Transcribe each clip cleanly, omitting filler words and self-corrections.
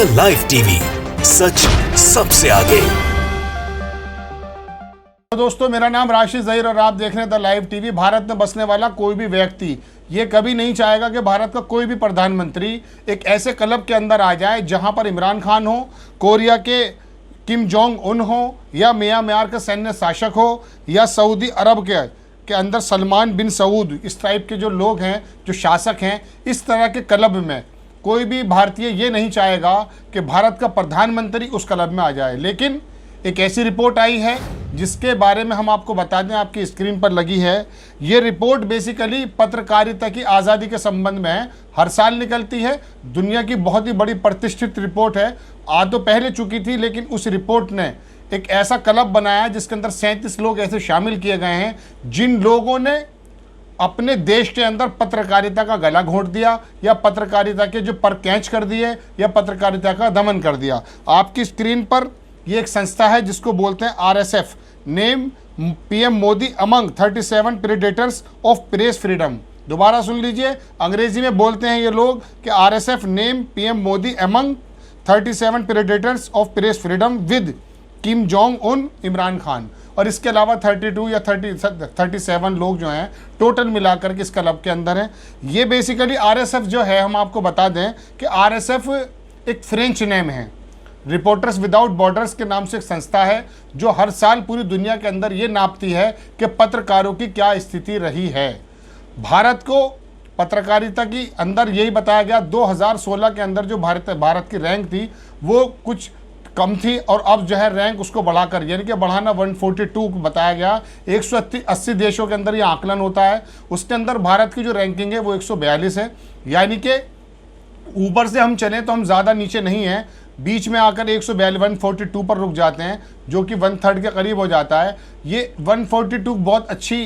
The live TV, सच सबसे आगे। दोस्तों, मेरा नाम राशिद ज़हीर और आप देख रहे हैं द लाइव टीवी। भारत में बसने वाला कोई भी व्यक्ति ये कभी नहीं चाहेगा कि भारत का कोई भी प्रधानमंत्री एक ऐसे क्लब के अंदर आ जाए जहां पर इमरान खान हो, कोरिया के किम जोंग उन हो, या म्यांमार का सैन्य शासक हो, या सऊदी अरब के अंदर सलमान बिन सऊद, इस टाइप के जो लोग हैं, जो शासक हैं, इस तरह के क्लब में कोई भी भारतीय ये नहीं चाहेगा कि भारत का प्रधानमंत्री उस क्लब में आ जाए। लेकिन एक ऐसी रिपोर्ट आई है जिसके बारे में हम आपको बता दें, आपकी स्क्रीन पर लगी है। ये रिपोर्ट बेसिकली पत्रकारिता की आज़ादी के संबंध में है। हर साल निकलती है, दुनिया की बहुत ही बड़ी प्रतिष्ठित रिपोर्ट है। आ तो पहले चुकी थी, लेकिन उस रिपोर्ट ने एक ऐसा क्लब बनाया जिसके अंदर 37 लोग ऐसे शामिल किए गए हैं जिन लोगों ने अपने देश के अंदर पत्रकारिता का गला घोंट दिया, या पत्रकारिता के जो पर कैच कर दिए, या पत्रकारिता का दमन कर दिया। आपकी स्क्रीन पर ये एक संस्था है जिसको बोलते हैं RSF, name PM Modi among 37 predators of press freedom. दोबारा सुन लीजिए, अंग्रेजी में बोलते हैं ये लोग कि RSF name PM Modi among 37 predators of press freedom with Kim Jong Un, Imran Khan, और इसके अलावा 32 या 37 लोग जो हैं टोटल मिलाकर के इस क्लब के अंदर हैं। ये बेसिकली RSF जो है, हम आपको बता दें कि RSF एक फ्रेंच नेम है। रिपोर्टर्स विदाउट बॉर्डर्स के नाम से एक संस्था है जो हर साल पूरी दुनिया के अंदर ये नापती है कि पत्रकारों की क्या स्थिति रही है। भारत को पत्रकारिता की अंदर यही बताया गया, 2016 के अंदर जो भारत की रैंक थी वो कुछ कम थी, और अब जो है रैंक उसको बढ़ाकर, यानी कि बढ़ाना 142 बताया गया। 180 देशों के अंदर ये आकलन होता है, उसके अंदर भारत की जो रैंकिंग है वो 142 है। यानी कि ऊपर से हम चलें तो हम ज़्यादा नीचे नहीं हैं, बीच में आकर 142 पर रुक जाते हैं, जो कि 1/3 के करीब हो जाता है। ये 142 बहुत अच्छी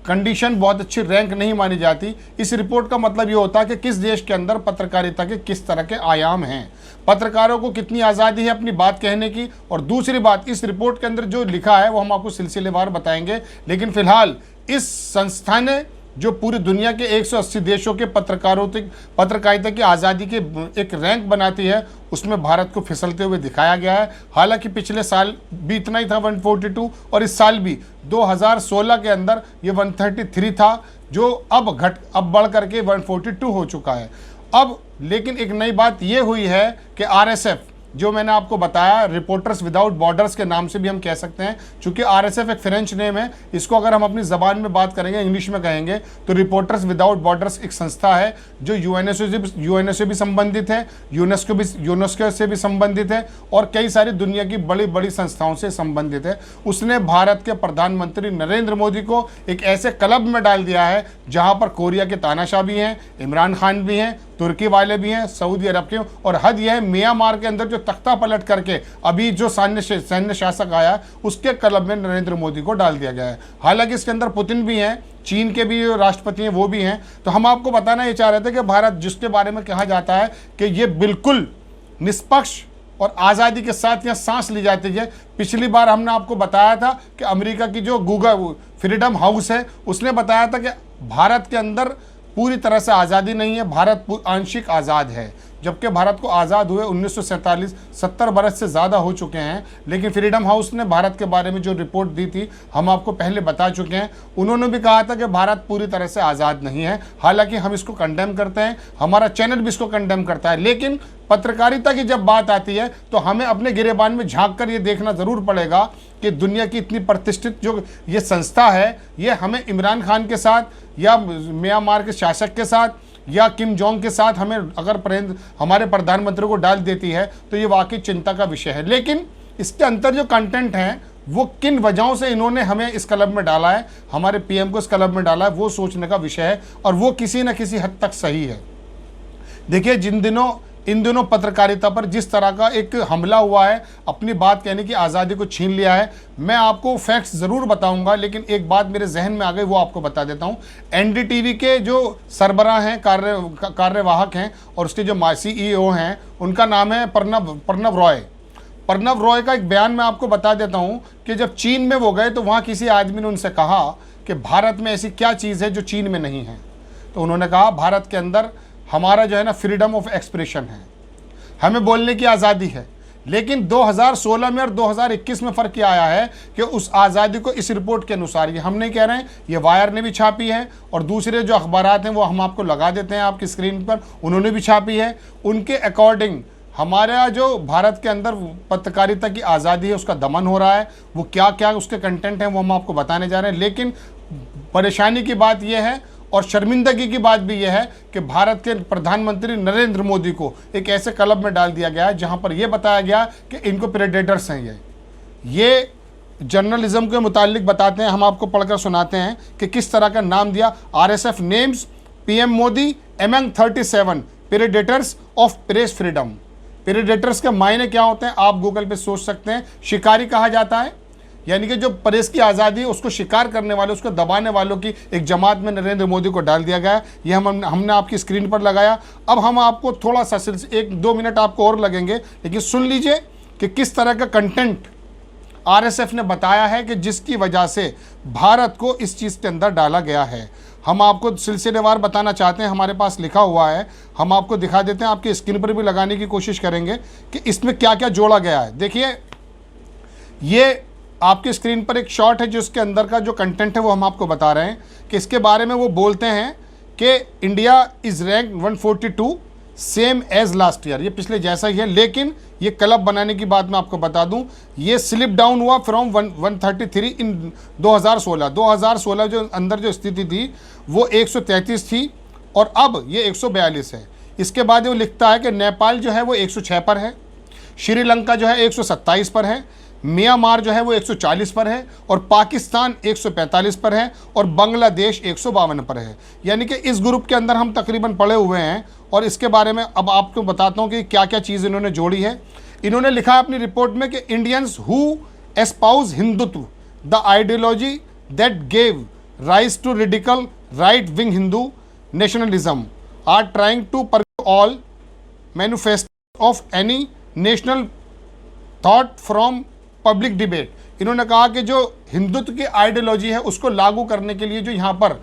कंडीशन, बहुत अच्छी रैंक नहीं मानी जाती। इस रिपोर्ट का मतलब ये होता है कि किस देश के अंदर पत्रकारिता के किस तरह के आयाम हैं, पत्रकारों को कितनी आज़ादी है अपनी बात कहने की। और दूसरी बात, इस रिपोर्ट के अंदर जो लिखा है वो हम आपको सिलसिलेवार बताएंगे, लेकिन फिलहाल इस संस्था ने जो पूरी दुनिया के 180 देशों के पत्रकारिता की आज़ादी के एक रैंक बनाती है, उसमें भारत को फिसलते हुए दिखाया गया है। हालांकि पिछले साल भी इतना ही था 142, और इस साल भी 2016 के अंदर ये 133 था, जो अब बढ़ करके 142 हो चुका है अब। लेकिन एक नई बात ये हुई है कि RSF, जो मैंने आपको बताया, रिपोर्टर्स विदाउट बॉर्डर्स के नाम से भी हम कह सकते हैं, चूंकि RSF एक फ्रेंच नेम है, इसको अगर हम अपनी ज़बान में बात करेंगे, इंग्लिश में कहेंगे, तो रिपोर्टर्स विदाउट बॉर्डर्स एक संस्था है जो UN से भी संबंधित है, यूनेस्को से भी संबंधित है, और कई सारी दुनिया की बड़ी बड़ी संस्थाओं से संबंधित है। उसने भारत के प्रधानमंत्री नरेंद्र मोदी को एक ऐसे क्लब में डाल दिया है जहाँ पर कोरिया के तानाशाह भी हैं, इमरान खान भी हैं, तुर्की वाले भी हैं, सऊदी अरब के, और हद यह है म्यांमार के अंदर जो तख्ता पलट करके अभी जो सैन्य शासक आया, उसके क्लब में नरेंद्र मोदी को डाल दिया गया है। हालांकि इसके अंदर पुतिन भी हैं, चीन के भी राष्ट्रपति हैं, वो भी हैं। तो हम आपको बताना ये चाह रहे थे कि भारत, जिसके बारे में कहा जाता है कि ये बिल्कुल निष्पक्ष और आज़ादी के साथ यहाँ सांस ली जाती है। पिछली बार हमने आपको बताया था कि अमेरिका की जो गूगल फ्रीडम हाउस है, उसने बताया था कि भारत के अंदर पूरी तरह से आज़ादी नहीं है, भारत आंशिक आज़ाद है। जबकि भारत को आज़ाद हुए 1947 70 बरस से ज़्यादा हो चुके हैं। लेकिन फ्रीडम हाउस ने भारत के बारे में जो रिपोर्ट दी थी, हम आपको पहले बता चुके हैं। उन्होंने भी कहा था कि भारत पूरी तरह से आज़ाद नहीं है। हालांकि हम इसको कंडेम करते हैं, हमारा चैनल भी इसको कंडेम करता है। लेकिन पत्रकारिता की जब बात आती है तो हमें अपने गिरेबान में झांक कर ये देखना ज़रूर पड़ेगा कि दुनिया की इतनी प्रतिष्ठित जो ये संस्था है, ये हमें इमरान खान के साथ, या म्यांमार के शासक के साथ, या किम जोंग के साथ हमें अगर हमारे प्रधानमंत्री को डाल देती है तो ये वाकई चिंता का विषय है। लेकिन इसके अंदर जो कंटेंट हैं, वो किन वजहों से इन्होंने हमें इस क्लब में डाला है, हमारे PM को इस क्लब में डाला है, वो सोचने का विषय है, और वो किसी न किसी हद तक सही है। देखिए, इन दिनों पत्रकारिता पर जिस तरह का एक हमला हुआ है, अपनी बात कहने की आज़ादी को छीन लिया है, मैं आपको फैक्ट्स ज़रूर बताऊंगा, लेकिन एक बात मेरे जहन में आ गई, वो आपको बता देता हूं। NDTV के जो सरबराह हैं, कार्यवाहक हैं, और उसके जो CEO हैं, उनका नाम है प्रणव रॉय। प्रणव रॉय का एक बयान मैं आपको बता देता हूं कि जब चीन में वो गए तो वहाँ किसी आदमी ने उनसे कहा कि भारत में ऐसी क्या चीज़ है जो चीन में नहीं है। तो उन्होंने कहा, भारत के अंदर हमारा जो है ना फ्रीडम ऑफ एक्सप्रेशन है। हमें बोलने की आज़ादी है। लेकिन 2016 में और 2021 में फ़र्क क्या आया है कि उस आज़ादी को इस रिपोर्ट के अनुसार, ये हम नहीं कह रहे हैं, ये वायर ने भी छापी है और दूसरे जो अखबारात हैं वो हम आपको लगा देते हैं आपकी स्क्रीन पर, उन्होंने भी छापी है। उनके अकॉर्डिंग हमारा जो भारत के अंदर पत्रकारिता की आज़ादी है उसका दमन हो रहा है। वो क्या क्या उसके कंटेंट हैं वो हम आपको बताने जा रहे हैं। लेकिन परेशानी की बात यह है और शर्मिंदगी की बात भी यह है कि भारत के प्रधानमंत्री नरेंद्र मोदी को एक ऐसे क्लब में डाल दिया गया है जहां पर यह बताया गया कि इनको प्रेडेटर्स हैं। ये जर्नलिज्म के मुतालिक बताते हैं, हम आपको पढ़कर सुनाते हैं कि किस तरह का नाम दिया। RSF names PM Modi among 37 predators of press freedom. Predators के मायने क्या होते हैं आप गूगल पे सोच सकते हैं। शिकारी कहा जाता है, यानी कि जो प्रेस की आज़ादी है उसको शिकार करने वाले, उसको दबाने वालों की एक जमात में नरेंद्र मोदी को डाल दिया गया है। ये हमने आपकी स्क्रीन पर लगाया। अब हम आपको थोड़ा सा 1-2 मिनट आपको और लगेंगे, लेकिन सुन लीजिए कि किस तरह का कंटेंट RSF ने बताया है कि जिसकी वजह से भारत को इस चीज़ के अंदर डाला गया है। हम आपको सिलसिलेवार बताना चाहते हैं, हमारे पास लिखा हुआ है, हम आपको दिखा देते हैं, आपकी स्क्रीन पर भी लगाने की कोशिश करेंगे कि इसमें क्या क्या जोड़ा गया है। देखिए, ये आपकी स्क्रीन पर एक शॉट है जिसके अंदर का जो कंटेंट है वो हम आपको बता रहे हैं कि इसके बारे में वो बोलते हैं कि India is rank 142 same as last year. ये पिछले जैसा ही है, लेकिन ये क्लब बनाने की बात मैं आपको बता दूं, ये स्लिप डाउन हुआ फ्रॉम 133 इन 2016 जो अंदर जो स्थिति थी वो 133 थी और अब ये 142 है। इसके बाद वो लिखता है कि नेपाल जो है वो 106 पर है, श्रीलंका जो है 127 पर है, म्यांमार जो है वो 140 पर है और पाकिस्तान 145 पर है और बांग्लादेश 152 पर है। यानी कि इस ग्रुप के अंदर हम तकरीबन पड़े हुए हैं। और इसके बारे में अब आपको बताता हूँ कि क्या क्या चीज़ इन्होंने जोड़ी है। इन्होंने लिखा है अपनी रिपोर्ट में कि Indians who espouse Hindutva the ideology that gave rise to radical right wing Hindu nationalism are trying to pursue all manifesto of any national thought from public debate. इन्होंने कहा कि जो हिंदुत्व की आइडियोलॉजी है उसको लागू करने के लिए जो यहाँ पर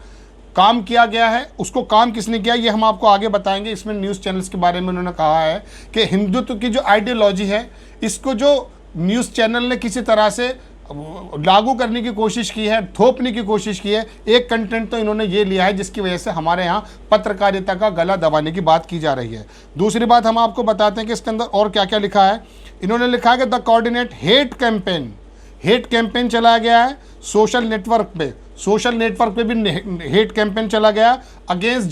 काम किया गया है, उसको काम किसने किया ये हम आपको आगे बताएंगे। इसमें न्यूज़ चैनल्स के बारे में उन्होंने कहा है कि हिंदुत्व की जो आइडियोलॉजी है इसको जो न्यूज़ चैनल ने किसी तरह से लागू करने की कोशिश की है, थोपने की कोशिश की है। एक कंटेंट तो इन्होंने ये लिया है जिसकी वजह से हमारे यहाँ पत्रकारिता का गला दबाने की बात की जा रही है। दूसरी बात हम आपको बताते हैं कि इसके अंदर और क्या क्या लिखा है। इन्होंने लिखा है कि द कोऑर्डिनेट हेट कैंपेन चलाया गया है सोशल नेटवर्क पे भी हेट कैंपेन चला गया अगेंस्ट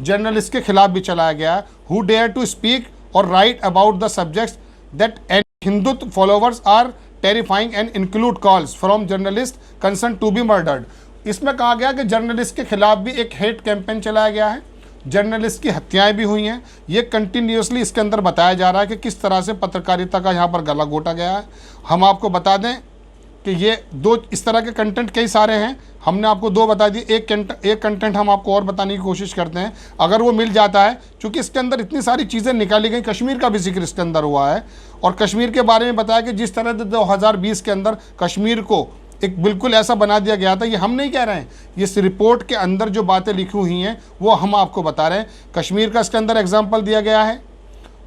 जर्नलिस्ट के खिलाफ भी चलाया गया, हु डेयर टू स्पीक और write about the subjects that Hindutva followers are terrifying and include calls from journalist concern to be murdered. इसमें कहा गया कि जर्नलिस्ट के खिलाफ भी एक हेट कैंपेन चलाया गया है, जर्नलिस्ट की हत्याएं भी हुई हैं। ये कंटिन्यूसली इसके अंदर बताया जा रहा है कि किस तरह से पत्रकारिता का यहाँ पर गला घोटा गया है। हम आपको बता दें कि ये दो इस तरह के कंटेंट कई सारे हैं, हमने आपको दो बता दिए। एक कंटेंट हम आपको और बताने की कोशिश करते हैं अगर वो मिल जाता है, क्योंकि इसके अंदर इतनी सारी चीज़ें निकाली गई। कश्मीर का भी जिक्र इसके अंदर हुआ है और कश्मीर के बारे में बताया कि जिस तरह से 2020 के अंदर कश्मीर को एक बिल्कुल ऐसा बना दिया गया था। ये हम नहीं कह रहे हैं, इस रिपोर्ट के अंदर जो बातें लिखी हुई हैं वो हम आपको बता रहे हैं। कश्मीर का इसके अंदर एग्जाम्पल दिया गया है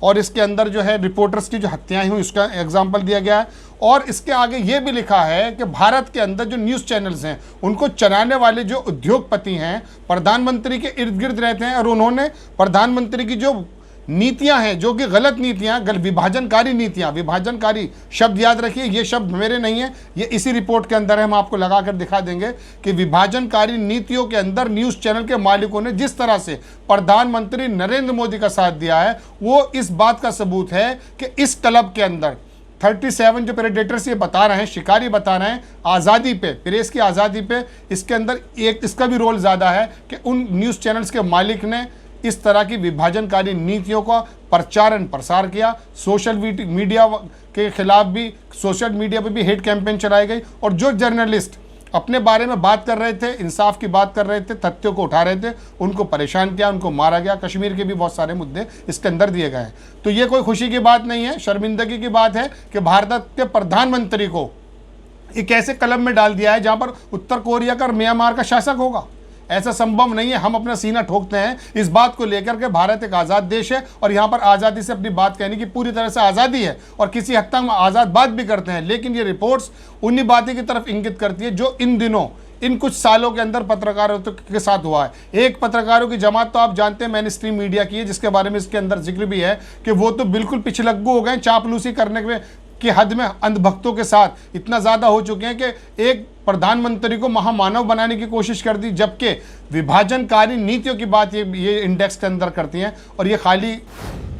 और इसके अंदर जो है रिपोर्टर्स की जो हत्याएं हुई उसका एग्जाम्पल दिया गया है। और इसके आगे ये भी लिखा है कि भारत के अंदर जो न्यूज़ चैनल्स हैं उनको चलाने वाले जो उद्योगपति हैं प्रधानमंत्री के इर्द गिर्द रहते हैं और उन्होंने प्रधानमंत्री की जो नीतियां हैं जो कि गलत नीतियां, विभाजनकारी शब्द याद रखिए, ये शब्द मेरे नहीं है, ये इसी रिपोर्ट के अंदर है। हम आपको लगा कर दिखा देंगे कि विभाजनकारी नीतियों के अंदर न्यूज़ चैनल के मालिकों ने जिस तरह से प्रधानमंत्री नरेंद्र मोदी का साथ दिया है वो इस बात का सबूत है कि इस क्लब के अंदर 37 जो प्रेडेटर्स ये बता रहे हैं, शिकारी बता रहे हैं आज़ादी पे, प्रेस की आज़ादी पे, इसके अंदर एक इसका भी रोल ज़्यादा है कि उन न्यूज़ चैनल्स के मालिक ने इस तरह की विभाजनकारी नीतियों का प्रचारण प्रसार किया। सोशल मीडिया के खिलाफ भी, सोशल मीडिया पे भी हेट कैंपेन चलाई गई और जो जर्नलिस्ट अपने बारे में बात कर रहे थे, इंसाफ की बात कर रहे थे, तथ्यों को उठा रहे थे, उनको परेशान किया, उनको मारा गया। कश्मीर के भी बहुत सारे मुद्दे इसके अंदर दिए गए हैं। तो ये कोई खुशी की बात नहीं है, शर्मिंदगी की बात है कि भारत के प्रधानमंत्री को एक ऐसे क्लब में डाल दिया है जहाँ पर उत्तर कोरिया का और म्यांमार का शासक होगा। ऐसा संभव नहीं है। हम अपना सीना ठोकते हैं इस बात को लेकर के भारत एक आज़ाद देश है और यहाँ पर आज़ादी से अपनी बात कहने की पूरी तरह से आज़ादी है और किसी हद तक हम आज़ाद बात भी करते हैं। लेकिन ये रिपोर्ट्स उन्हीं बातें की तरफ इंगित करती है जो इन दिनों, इन कुछ सालों के अंदर पत्रकारों के साथ हुआ है। एक पत्रकारों की जमात तो आप जानते हैं मैंने स्ट्रीम मीडिया की है, जिसके बारे में इसके अंदर जिक्र भी है कि वो तो बिल्कुल पिछलग्गू हो गए, चापलूसी करने की हद में अंधभक्तों के साथ इतना ज़्यादा हो चुके हैं कि एक प्रधानमंत्री को महामानव बनाने की कोशिश कर दी, जबकि विभाजनकारी नीतियों की बात ये इंडेक्स के अंदर करती हैं। और ये खाली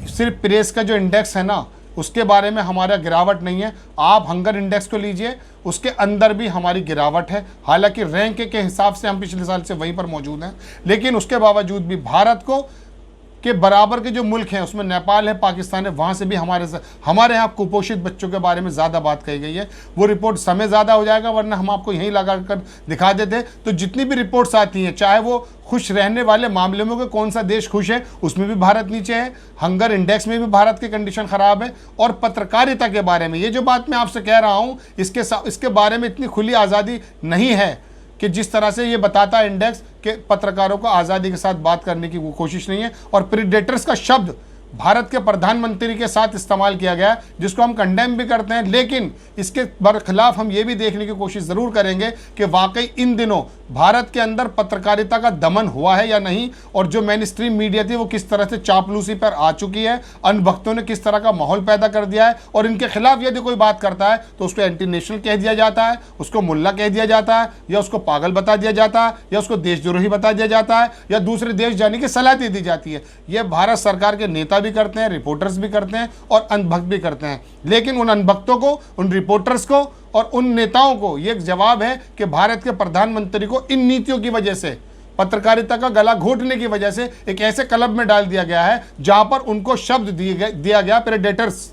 सिर्फ प्रेस का जो इंडेक्स है ना, उसके बारे में हमारा गिरावट नहीं है। आप हंगर इंडेक्स को लीजिए, उसके अंदर भी हमारी गिरावट है। हालांकि रैंक के हिसाब से हम पिछले साल से वहीं पर मौजूद हैं, लेकिन उसके बावजूद भी भारत को के बराबर के जो मुल्क हैं उसमें नेपाल है, पाकिस्तान है, वहाँ से भी हमारे यहाँ कुपोषित बच्चों के बारे में ज़्यादा बात कही गई है। वो रिपोर्ट समय ज़्यादा हो जाएगा, वरना हम आपको यहीं लगा कर दिखा देते। तो जितनी भी रिपोर्ट्स आती हैं, चाहे वो खुश रहने वाले मामले में कौन सा देश खुश है, उसमें भी भारत नीचे है, हंगर इंडेक्स में भी भारत की कंडीशन ख़राब है। और पत्रकारिता के बारे में ये जो बात मैं आपसे कह रहा हूँ, इसके बारे में इतनी खुली आज़ादी नहीं है कि जिस तरह से ये बताता है इंडेक्स के पत्रकारों को आज़ादी के साथ बात करने की कोशिश नहीं है। और प्रीडेटर्स का शब्द भारत के प्रधानमंत्री के साथ इस्तेमाल किया गया, जिसको हम कंडेम भी करते हैं, लेकिन इसके बरखिलाफ हम ये भी देखने की कोशिश ज़रूर करेंगे कि वाकई इन दिनों भारत के अंदर पत्रकारिता का दमन हुआ है या नहीं, और जो मेन स्ट्रीम मीडिया थी वो किस तरह से चापलूसी पर आ चुकी है, अनभक्तों ने किस तरह का माहौल पैदा कर दिया है। और इनके खिलाफ यदि कोई बात करता है तो उसको एंटी नेशनल कह दिया जाता है, उसको मुल्ला कह दिया जाता है, या उसको पागल बता दिया जाता है, या उसको देशद्रोही बता दिया जाता है, या दूसरे देश जाने की सलाह दे दी जाती है। ये भारत सरकार के नेता भी करते हैं, रिपोर्टर्स भी करते हैं और अनभक्त भी करते हैं। लेकिन उन अनभक्तों को, उन रिपोर्टर्स को और उन नेताओं को ये जवाब है कि भारत के प्रधानमंत्री को इन नीतियों की वजह से, पत्रकारिता का गला घोटने की वजह से एक ऐसे क्लब में डाल दिया गया है जहां पर उनको शब्द दिया गया प्रेडेटर्स।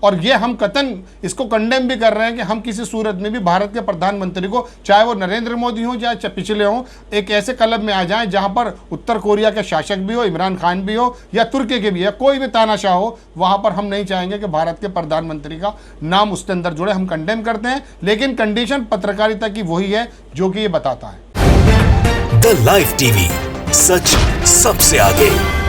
और ये हम कतन इसको कंडेम भी कर रहे हैं कि हम किसी सूरत में भी भारत के प्रधानमंत्री को, चाहे वो नरेंद्र मोदी हो चाहे पिछले हों, एक ऐसे क्लब में आ जाएं जहां पर उत्तर कोरिया के शासक भी हो, इमरान खान भी हो, या तुर्की के भी है, कोई भी तानाशाह हो, वहां पर हम नहीं चाहेंगे कि भारत के प्रधानमंत्री का नाम उसके अंदर जुड़े। हम कंडेम करते हैं, लेकिन कंडीशन पत्रकारिता की वही है जो कि ये बताता है। द लाइव टीवी, सच सबसे आगे।